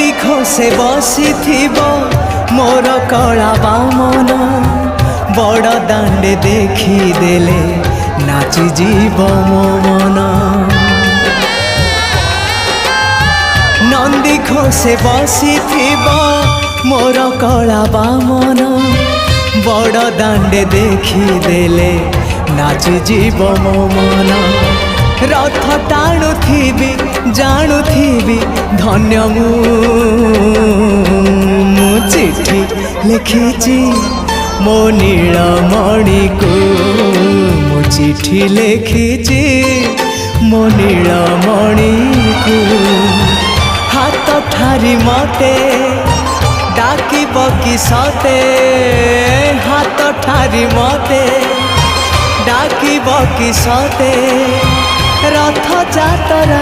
नंदी खोसे बसी मोर कला बामन बड़ दांडे देखिदेले नाची जीव मो मन। नंदी खोसे बसी मोर कला बामन बड़ दांडे देखिदेले नाची जीव मो मन। रथ टाणुथिबी जाणुथिबी धन्य मु चिठी लिखिची मो नीलमणि को मु चिठी लिखिची मो नीलमणि को। हाथ ठारी मते डाकिब कि सते हाथ ठारी मते डाकिब कि सते रथ जातरा।